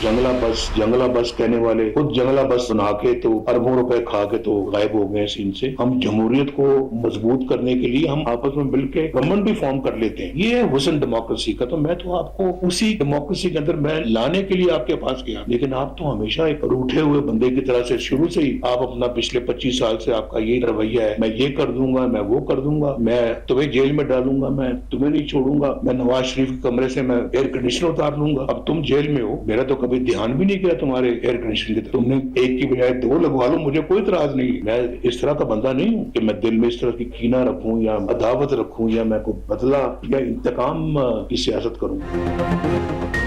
जंगला बस कहने वाले खुद जंगला बस बना के तो अरबों रुपए खा के तो गायब हो गए सीन से। हम जमहूरियत को मजबूत करने के लिए हम आपस में मिलकर गवर्नमेंट भी फॉर्म कर लेते हैं। ये है हुस्न डेमोक्रेसी का। तो मैं तो आपको उसी डेमोक्रेसी के अंदर मैं लाने के लिए आपके पास गया, लेकिन आप तो हमेशा एक रूठे हुए बंदे की तरह से शुरू से ही आप अपना पिछले 25 साल से आपका यही रवैया है, मैं ये कर दूंगा, मैं वो कर दूंगा, मैं तुम्हें जेल में डालूंगा, मैं तुम्हें नहीं छोड़ूंगा, मैं नवाज शरीफ के कमरे से मैं एयर कंडीशनर उतार लूंगा। अब तुम जेल में हो, मेरा तो कभी ध्यान भी नहीं किया तुम्हारे एयर कंडीशनर की तरफ। तुमने एक की बजाय 2 लगवा लो, मुझे कोई इतराज नहीं। मैं इस तरह का बंदा नहीं हूँ कि मैं दिल में इस तरह की कीना रखूं या अदावत रखूं या मैं कोई बदला या इंतकाम की सियासत करूं।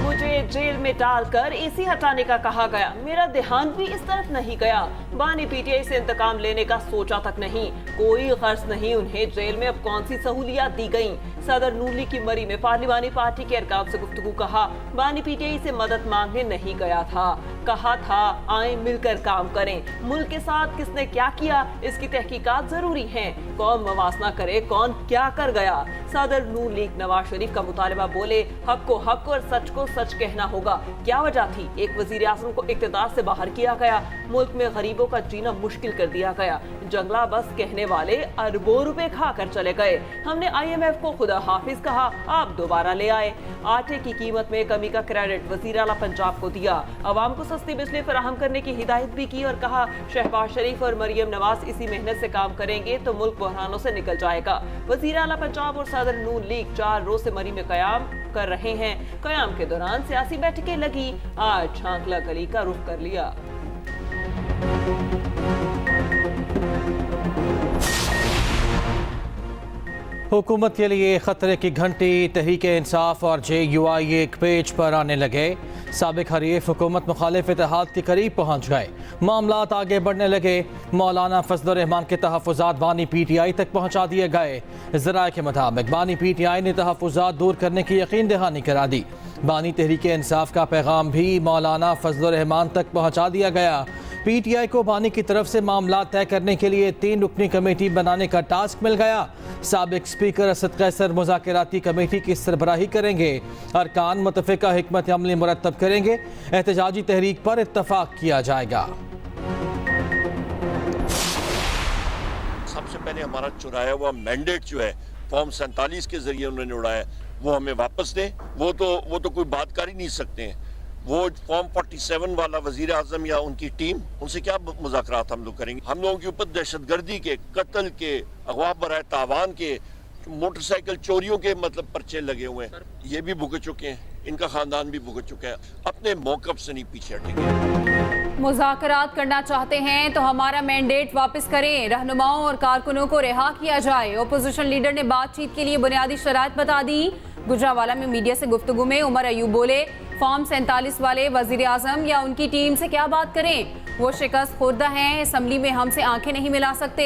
मुझे जेल में डालकर एसी हटाने का कहा गया, मेरा ध्यान भी इस तरफ नहीं गया। बानी पीटीआई से इंतकाम लेने का सोचा तक नहीं, कोई गर्ज नहीं उन्हें जेल में अब कौन सी सहूलियात दी गईं। सदर नून लीग की मरी में पार्लिमानी पार्टी के अरकान से गुफ्तगू कहा, बानी पीटीआई से मदद मांगने नहीं गया था, कहा था आए मिलकर काम करें। मुल्क के साथ किसने क्या किया इसकी तहकीकात जरूरी है। कौन मवासना करे कौन क्या कर गया। सदर नून लीग नवाज शरीफ का मुतालबा बोले, हक को हक और सच को सच कहना होगा। क्या वजह थी एक वजीर आजम को इक्तदार से बाहर किया गया, मुल्क में गरीबों का जीना मुश्किल कर दिया गया। जंगला बस कहने वाले अरबों रुपए खाकर चले गए। हमने IMF को खुदा हाफिज कहा, आप दोबारा ले आए। आटे की कीमत में कमी का क्रेडिट वजीर आला पंजाब को दिया। अवाम को सस्ती बिजली फराहम करने की हिदायत भी की और कहा शहबाज शरीफ और मरियम नवाज इसी मेहनत से काम करेंगे तो मुल्क बहरानों से निकल जाएगा। वजीर आला पंजाब और सदर नून लीग 4 रोज से मरी में कयाम कर रहे हैं। कयाम के दौरान सियासी बैठकें लगी। आज झांकला गली का रुख कर लिया। हुकूमत के लिए खतरे की घंटी तहरीके इंसाफ और JUI एक पेज पर आने लगे। साबिक हरीफ हुकूमत मुखालिफ इत्तेहाद के करीब पहुंच गए। मामलात आगे बढ़ने लगे। मौलाना फजलुर रहमान के तहफ़्फ़ुज़ात बानी PTI तक पहुंचा दिए गए। ज़राए के मुताबिक बानी PTI ने तहफ़्फ़ुज़ात दूर करने की यकीन दहानी करा दी। बानी तहरीके इंसाफ का पैगाम भी मौलाना फजलुर रहमान तक पहुंचा दिया गया। PTI को बानी की तरफ से मामला तय करने के लिए 3 रुकनी कमेटी बनाने का टास्क मिल गया। साबिक स्पीकर असद कैसर मुज़ाकराती कमेटी की सरबराही करेंगे। अरकान मुतफ़िका हिकमत अमली मुरतब करेंगे। एहतजाजी तहरीक पर इत्तफाक किया जाएगा। सबसे पहले हमारा चुराया हुआ मैंडेट जो है फॉर्म 47 के जरिए उन्होंने उड़ाया, वो हमें वापस दें। वो तो कोई बात कर ही नहीं सकते हैं। वो फॉर्म 47 वाला वजीर आजम या उनकी टीम, उनसे क्या मुज़ाकरात हम लोग करेंगे। हम लोगों के ऊपर दहशतगर्दी के, कत्ल के, अगवा बराए तावान के, मोटरसाइकिल चोरियों के मतलब पर्चे लगे हुए हैं। ये भी भुगत चुके हैं, इनका खानदान भी भुगत चुका है। अपने मौक़िफ़ से नहीं पीछे हटेंगे। मुज़ाकरात करना चाहते हैं तो हमारा मैंडेट वापस करें, रहनुमाओं और कारकुनों को रिहा किया जाए। ओपोजिशन लीडर ने बातचीत के लिए बुनियादी शराइत बता दी। गुजरांवाला में मीडिया से गुफ्तगू में उमर अयूब बोले, फॉर्म 47 वाले वजीर आजम या उनकी टीम से क्या बात करें, वो शिकस्त खुर्दा हैं, असम्बली में हमसे आंखें नहीं मिला सकते।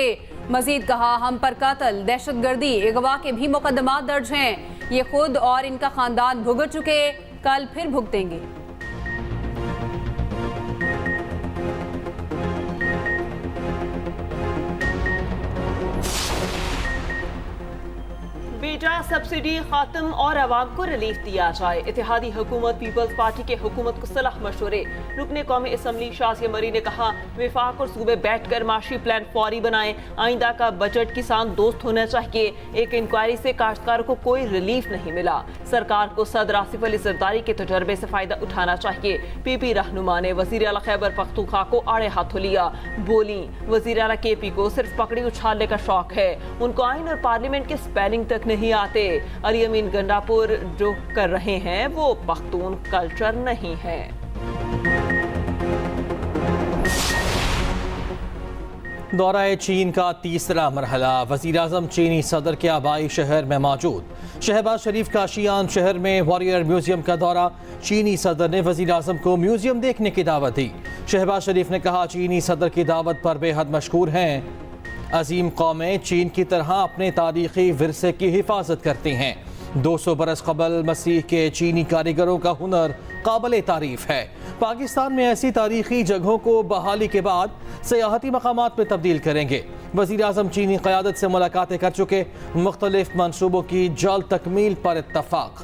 मजीद कहा, हम पर कत्ल, दहशतगर्दी, अगवा के भी मुकदमात दर्ज हैं। ये खुद और इनका खानदान भुगत चुके, कल फिर भुगतेंगे। बेटा सब्सिडी खात्म और अवाम को रिलीफ दिया जाए। इत्तेहादी हुकूमत पीपल्स पार्टी के हुकूमत को सलाह मशवरे। रुकने कौमी असम्बली शाज़िया मरी ने कहा, विफाक और सूबे बैठकर माशी प्लान फौरी बनाएं। आइंदा का बजट किसान दोस्त होना चाहिए। एक इंक्वायरी से काश्तकारों को कोई रिलीफ नहीं मिला। सरकार को सदर आसिफ अली जरदारी के तजर्बे से फायदा उठाना चाहिए। PP रहनुमा ने वजीर आला खैबर पख्तूनख्वा को आड़े हाथों लिया। बोली, वजीर आला KP को सिर्फ पकड़ी उछालने का शौक है, उनको आइन और पार्लियामेंट के स्पेलिंग तक नहीं आते। अली अमीन गंडापुर जो कर रहे हैं वो पख्तून कल्चर नहीं है। दौरा चीन का तीसरा मरहला। वज़ीर आज़म चीनी सदर के आबाई शहर में मौजूद। शहबाज शरीफ का शियान शहर में वॉरियर म्यूजियम का दौरा। चीनी सदर ने वज़ीर आज़म को म्यूजियम देखने की दावत दी। शहबाज शरीफ ने कहा, चीनी सदर की दावत पर बेहद मशकूर हैं। अजीम कौमें चीन की तरह अपने तारीख़ी विरसे की हिफाजत करती हैं। 200 बरस कबल मसीह के चीनी कारीगरों का हुनर काबिल तारीफ़ है। पाकिस्तान में ऐसी तारीख़ी जगहों को बहाली के बाद सयाहती मकामात में तब्दील करेंगे। वज़ीर आज़म चीनी क़यादत से मुलाकातें कर चुके, मुख्तलिफ मनसूबों की जल्द तकमील पर इत्तफ़ाक़।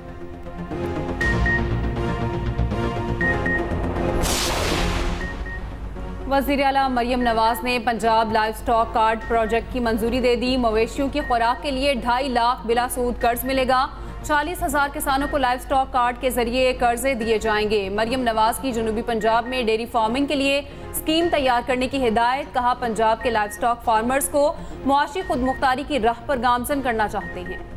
वज़ीर आला मरियम नवाज ने Punjab live stock card project की मंजूरी दे दी। मवेशियों की खुराक के लिए 2.5 लाख बिला सूद कर्ज मिलेगा। 40,000 किसानों को लाइव स्टॉक कार्ड के जरिए कर्जे दिए जाएंगे। मरियम नवाज की जनूबी पंजाब में डेयरी फार्मिंग के लिए स्कीम तैयार करने की हिदायत। कहा, पंजाब के लाइव स्टॉक फार्मर्स को मुआशी खुद मुख्तारी की राह पर गामजन करना चाहते हैं।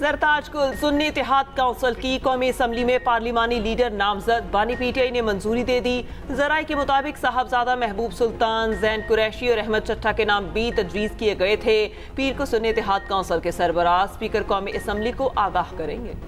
जरताज कुल सुन्नी इत्तेहाद काउंसिल की कौमी असम्बली में पार्लिमानी लीडर नामजद बानी पीटीआई ने मंजूरी दे दी। जराये के मुताबिक साहबजादा महबूब सुल्तान, जैन कुरैशी और अहमद चट्टा के नाम भी तजवीज़ किए गए थे। पीर को सुन्नी इत्तेहाद काउंसिल के सरबराह स्पीकर कौमी असम्बली को आगाह करेंगे।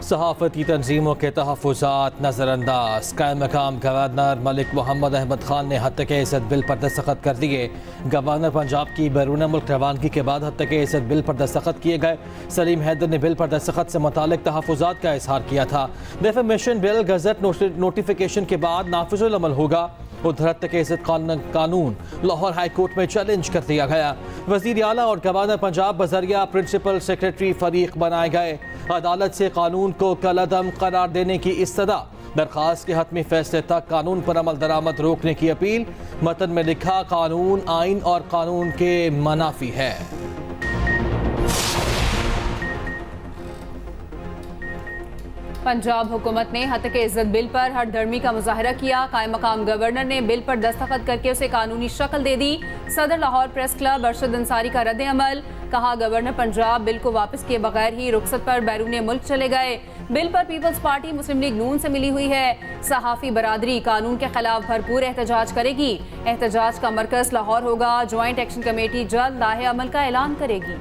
सहाफती तंजीमों के तहफ़्फ़ुज़ात नज़रअंदाज। कायम मकाम गवर्नर मलिक मोहम्मद अहमद खान ने हत्या के इज़्ज़त बिल पर दस्तखत कर दिए। गवर्नर पंजाब की बैरून मुल्क रवानगी के बाद हत्या के इज़्ज़त बिल पर दस्तखत किए गए। सलीम हैदर ने बिल पर दस्तखत से मुतालिक तहफ़्फ़ुज़ात का इजहार किया था। डिफेमेशन बिल गज़ट नोटिफिकेशन के बाद नाफिजुल अमल होगा। उधर हत्या के इज़्ज़त कानून लाहौर हाई कोर्ट में चैलेंज कर दिया गया। वज़ीर आला और गवर्नर पंजाब बजरिया प्रिंसिपल सेक्रेटरी फरीक बनाए गए। अदालत से कानून को कलअदम करार देने की इस्तदा। दरखास्त के हतमी फैसले तक कानून पर अमल दरामद रोकने की अपील। मतन में लिखा, कानून आइन और कानून के मनाफी है। पंजाब हुकूमत ने हत्या के इज्जत बिल पर हरदर्मी का मुजाहरा किया। कायम मकाम गवर्नर ने बिल पर दस्तखत करके उसे कानूनी शक्ल दे दी। सदर लाहौर प्रेस क्लब अरशद अंसारी का रद्द अमल। कहा, गवर्नर पंजाब बिल को वापस किए बगैर ही रुखसत पर बैरून मुल्क चले गए। बिल पर पीपल्स पार्टी मुस्लिम लीग नून से मिली हुई है। सहाफ़ी बरादरी कानून के खिलाफ भरपूर एहतजाज करेगी। एहतजाज का मरकज लाहौर होगा। ज्वाइंट एक्शन कमेटी जल्द लाहे अमल का ऐलान करेगी।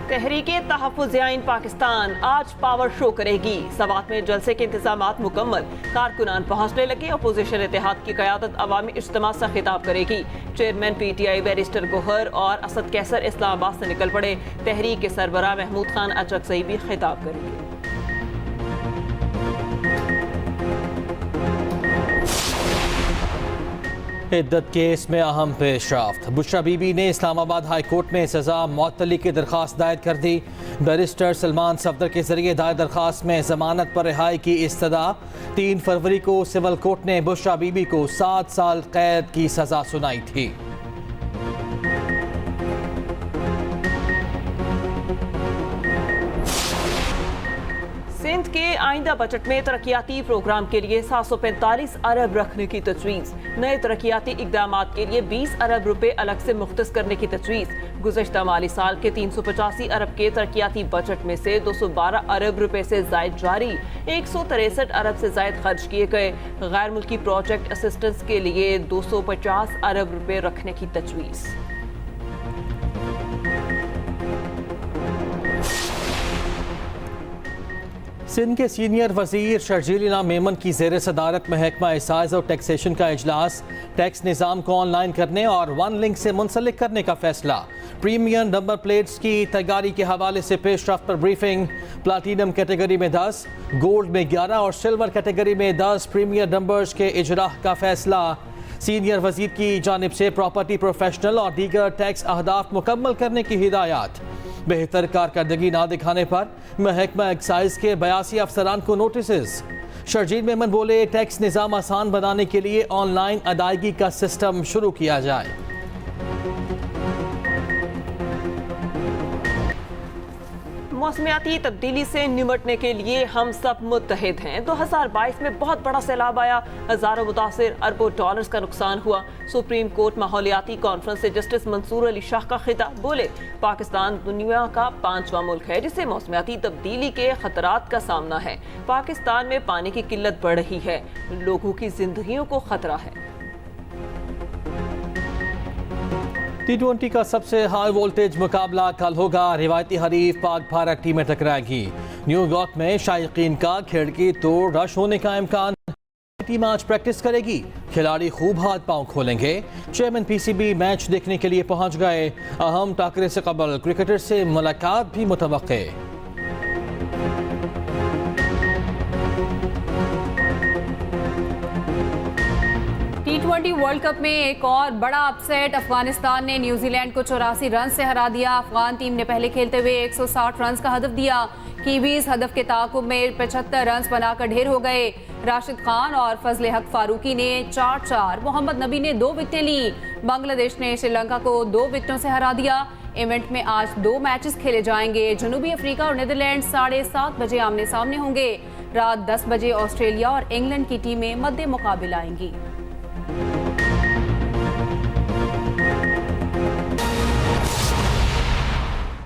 तहरीके तहफ़्फ़ुज़-ए-आइन पाकिस्तान आज पावर शो करेगी। सवात में जलसे के इंतजामात मुकम्मल। कारकुनान पहुंचने लगे। अपोजिशन इत्तेहाद की क़यादत अवामी इज्तिमा से खिताब करेगी। चेयरमैन पीटीआई बैरिस्टर गोहर और असद कैसर इस्लामाबाद से निकल पड़े। तहरीक के सरबराह महमूद खान अचकज़ई भी खिताब करेंगे। इद्दत केस में अहम पेशरफ्त। बुशरा बीबी ने इस्लामाबाद हाई कोर्ट में सजा मुअत्तली की दरख्वास्त दायर कर दी। बैरिस्टर सलमान सफदर के जरिए दायर दरख्वास्त में जमानत पर रिहाई की इस्तदा। 3 फरवरी को सिविल कोर्ट ने बुशरा बीबी को 7 साल कैद की सजा सुनाई थी। सिंध के आइंदा बजट में तरक्याती प्रोग्राम के लिए 745 अरब रखने की तजवीज़। नए तरक्याती इकदाम के लिए 20 अरब रुपए अलग से मुख्तस करने की तजवीज़। गुज़श्ता माली साल के 385 अरब के तरक्याती बजट में से 212 अरब रुपए से जायद जारी। 163 अरब से जायद खर्च किए गए। गैर मुल्की प्रोजेक्ट असिस्टेंस के लिए 250 अरब रुपए रखने की तजवीज़। सिंध के सीनियर वजीर शर्जील मेमन की ज़ेर सदारत महकमा एक्साइज और टैक्सेशन का इजलास। टैक्स निज़ाम को ऑनलाइन करने और वन लिंक से मुंसलिक करने का फैसला। प्रीमियम नंबर प्लेट्स की तैयारी के हवाले से पेशरफ्त पर ब्रीफिंग। प्लाटीनम कैटेगरी में 10, गोल्ड में 11 और सिल्वर कैटेगरी में 10 प्रीमियम नंबर्स के इजराह का फैसला। सीनियर वजीर की जानिब से प्रॉपर्टी प्रोफेशनल और दीगर टैक्स अहदाफ मुकम्मल करने की हिदायत। बेहतर कारकर्दगी ना दिखाने पर महकमा एक्साइज के 82 अफसरान को नोटिस। शर्जील मेमन बोले, टैक्स निज़ाम आसान बनाने के लिए ऑनलाइन अदायगी का सिस्टम शुरू किया जाए। मौसमियाती तब्दीली से निपटने के लिए हम सब मुत्तहिद हैं। 2022 में बहुत बड़ा सैलाब आया। हजारों मुतासिर, अरबों डॉलर्स का नुकसान हुआ। सुप्रीम कोर्ट माहौलियाती कॉन्फ्रेंस से जस्टिस मंसूर अली शाह का खिताब। बोले, पाकिस्तान दुनिया का 5वां मुल्क है जिसे मौसमियाती तब्दीली के खतरात का सामना है। पाकिस्तान में पानी की किल्लत बढ़ रही है। लोगों की जिंदगियों को खतरा है। T20 का सबसे हाई वोल्टेज मुकाबला कल होगा। रिवायती हरीफ पाक भारत टीमें टकराएगी। न्यूयॉर्क में शायकीन का खिड़की तोड़ रश होने का इम्कान। टीम आज प्रैक्टिस करेगी, खिलाड़ी खूब हाथ पांव खोलेंगे। चेयरमैन पीसीबी मैच देखने के लिए पहुंच गए। अहम टाकरे से कबल क्रिकेटर से मुलाकात भी मुतवक्के। T20 वर्ल्ड कप में एक और बड़ा अपसेट, अफगानिस्तान ने न्यूजीलैंड को 84 रन से हरा दिया। अफगान टीम ने पहले खेलते हुए 160 रन का हदफ दिया। कीवीज हदफ के ताकुब में 75 रन बनाकर ढेर हो गए। राशिद खान और फजले हक फारूकी ने 4-4, मोहम्मद नबी ने 2 विकेटें ली। बांग्लादेश ने श्रीलंका को 2 विकेटों से हरा दिया। इवेंट में आज 2 मैचेस खेले जाएंगे। जनूबी अफ्रीका और नीदरलैंड 7:30 बजे आमने सामने होंगे। रात 10 बजे ऑस्ट्रेलिया और इंग्लैंड की टीमें मद्दे मुकाबिल आएंगी।